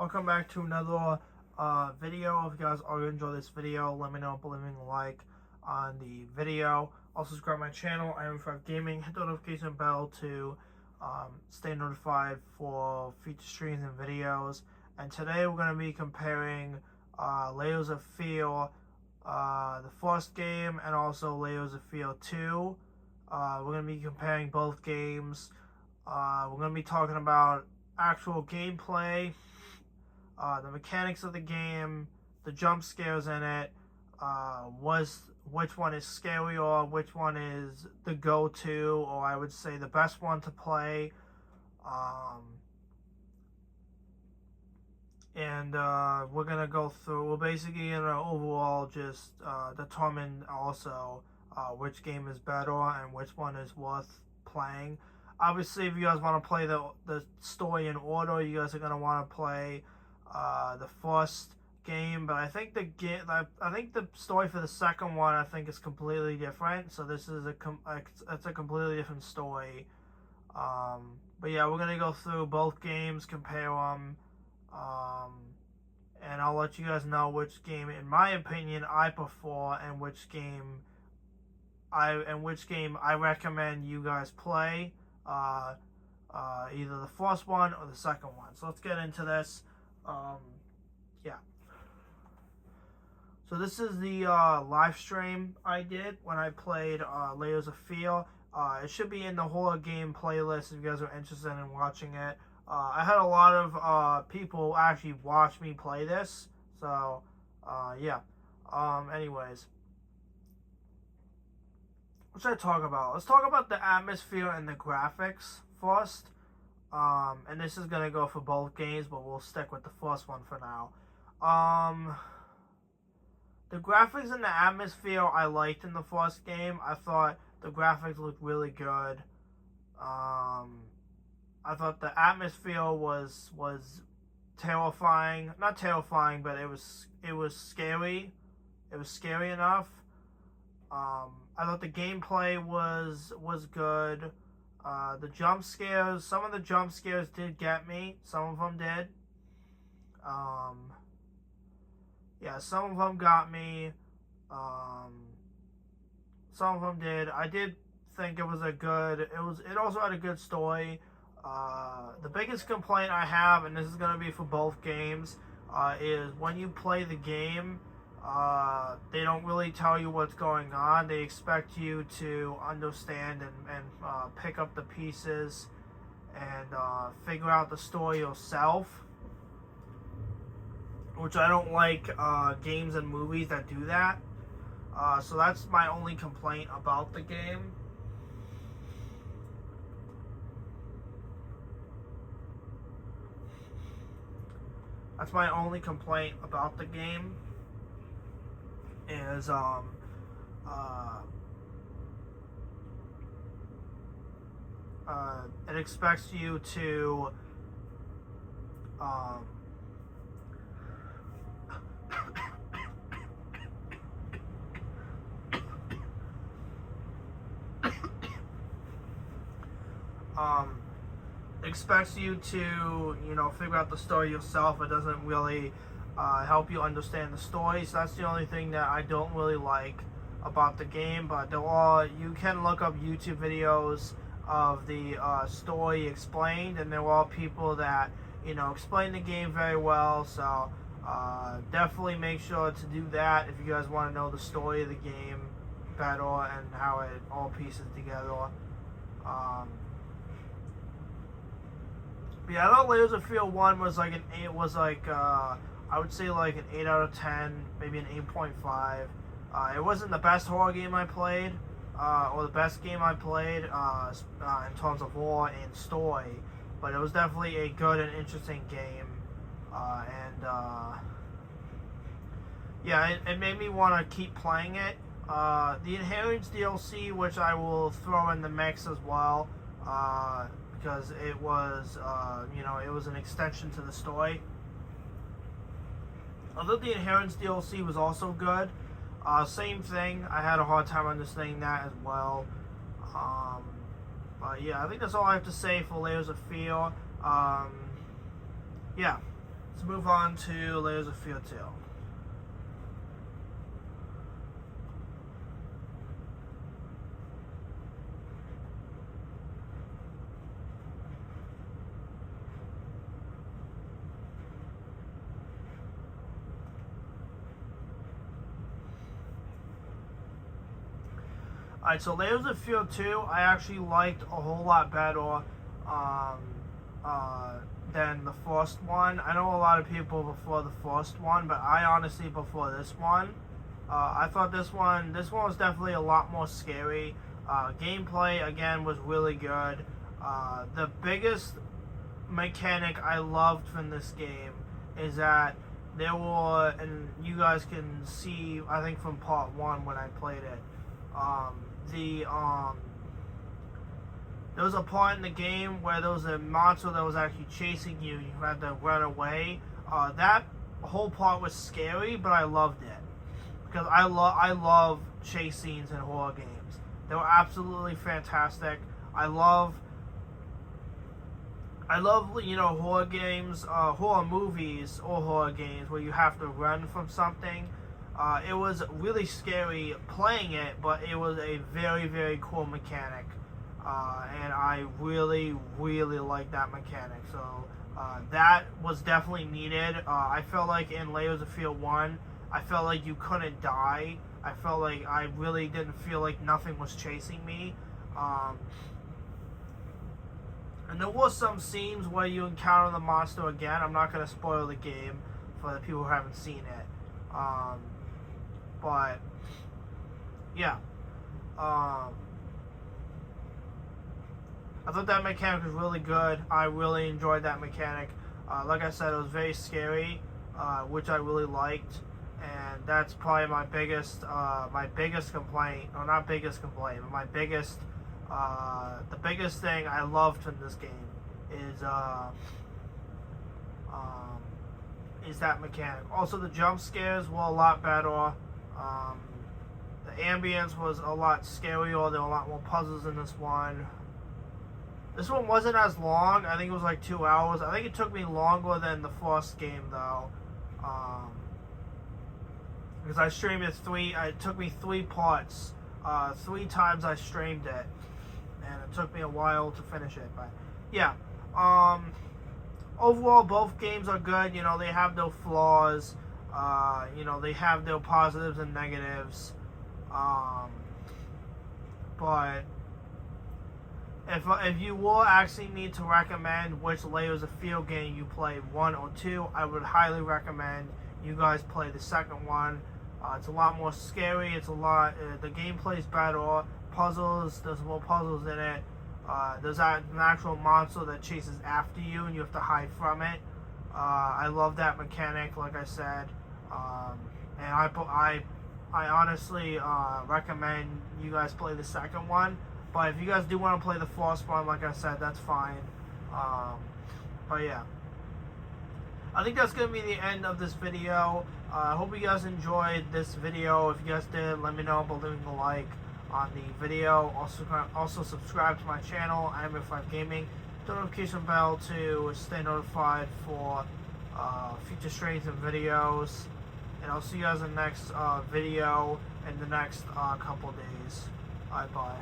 Welcome back to another video. If you guys already enjoyed this video, let me know by leaving a like on the video. Also subscribe to my channel, IM5 Gaming. Hit the notification bell to stay notified for future streams and videos. And today we're going to be comparing Layers of Fear, the first game, and also Layers of Fear 2. We're going to be comparing both games. We're going to be talking about actual gameplay, the mechanics of the game, the jump scares in it, which one is scarier, which one is the go-to, or I would say the best one to play, and we're gonna go through. We're basically gonna overall just determine also which game is better and which one is worth playing. Obviously, if you guys want to play the story in order, you guys are gonna want to play the first game, but I think the story for the second one is completely different. So this is it's a completely different story. But yeah, we're gonna go through both games, compare them, and I'll let you guys know which game, in my opinion, I prefer, and which game I recommend you guys play. Either the first one or the second one. So let's get into this. Yeah. So this is the live stream I did when I played Layers of Fear. It should be in the horror game playlist if you guys are interested in watching it. I had a lot of people actually watch me play this. So, yeah. Anyways. What should I talk about? Let's talk about the atmosphere and the graphics first. And this is going to go for both games, but we'll stick with the first one for now. The graphics and the atmosphere I liked in the first game. I thought the graphics looked really good. I thought the atmosphere was terrifying. Not terrifying, but it was scary. It was scary enough. I thought the gameplay was good. The jump scares, some of the jump scares did get me. Some of them did. Yeah, some of them got me. Some of them did. I did think it was it also had a good story. The biggest complaint I have, and this is going to be for both games, is when you play the game, they don't really tell you what's going on. They expect you to understand and pick up the pieces and figure out the story yourself, which I don't like games and movies that do that. So that's my only complaint about the game. That's my only complaint about the game. Is it expects you to figure out the story yourself. It doesn't really help you understand the story. So that's the only thing that I don't really like about the game. But you can look up YouTube videos of the story explained, and there are people that explain the game very well. So definitely make sure to do that if you guys want to know the story of the game better and how it all pieces together. Yeah, I thought Layers of Fear 1 was like I would say like an 8 out of 10, maybe an 8.5. It wasn't the best horror game I played, or the best game I played in terms of horror and story, but it was definitely a good and interesting game. Yeah, it made me want to keep playing it. The Inheritance DLC, which I will throw in the mix as well, because it was, it was an extension to the story. Although the Inheritance DLC was also good, same thing. I had a hard time understanding that as well. But yeah, I think that's all I have to say for Layers of Fear. Yeah. Let's move on to Layers of Fear 2. Alright, so Layers of Fear 2, I actually liked a whole lot better than the first one. I know a lot of people before the first one, but I honestly prefer this one. I thought this one was definitely a lot more scary. Gameplay, again, was really good. The biggest mechanic I loved from this game is that there were, and you guys can see, I think from part 1 when I played it, there was a part in the game where there was a monster that was actually chasing you. You had to run away. That whole part was scary, but I loved it because I love chase scenes in horror games. They were absolutely fantastic. I love horror games, horror movies or horror games where you have to run from something. It was really scary playing it, but it was a very, very cool mechanic. And I really, really like that mechanic. So that was definitely needed. I felt like in Layers of Fear 1, I felt like you couldn't die. I felt like I really didn't feel like nothing was chasing me. And there were some scenes where you encounter the monster again. I'm not going to spoil the game for the people who haven't seen it. But yeah, I thought that mechanic was really good. I really enjoyed that mechanic. Like I said, it was very scary, which I really liked, and that's probably my biggest complaint, or not biggest complaint, but my biggest, the biggest thing I loved from this game is that mechanic. Also, the jump scares were a lot better. The ambience was a lot scarier. There were a lot more puzzles in this one. This one wasn't as long. I think it was like 2 hours. I think it took me longer than the first game though, because I streamed it it took me 3 parts. 3 times I streamed it, and it took me a while to finish it. But yeah, overall, both games are good. You know, they have their flaws. You know, they have their positives and negatives. But if you will actually need to recommend which Layers of Fear game you play, 1 or 2, I would highly recommend you guys play the second one. It's a lot more scary. It's a lot. The gameplay's better. Puzzles. There's more puzzles in it. There's an actual monster that chases after you, and you have to hide from it. I love that mechanic, like I said, and I honestly recommend you guys play the second one. But if you guys do want to play the first one, like I said, that's fine. But yeah, I think that's going to be the end of this video. I hope you guys enjoyed this video. If you guys did, let me know by leaving a like on the video. Also subscribe to my channel, IM5 Gaming. The notification bell to stay notified for future streams and videos. And I'll see you guys in the next video in the next couple days. Bye.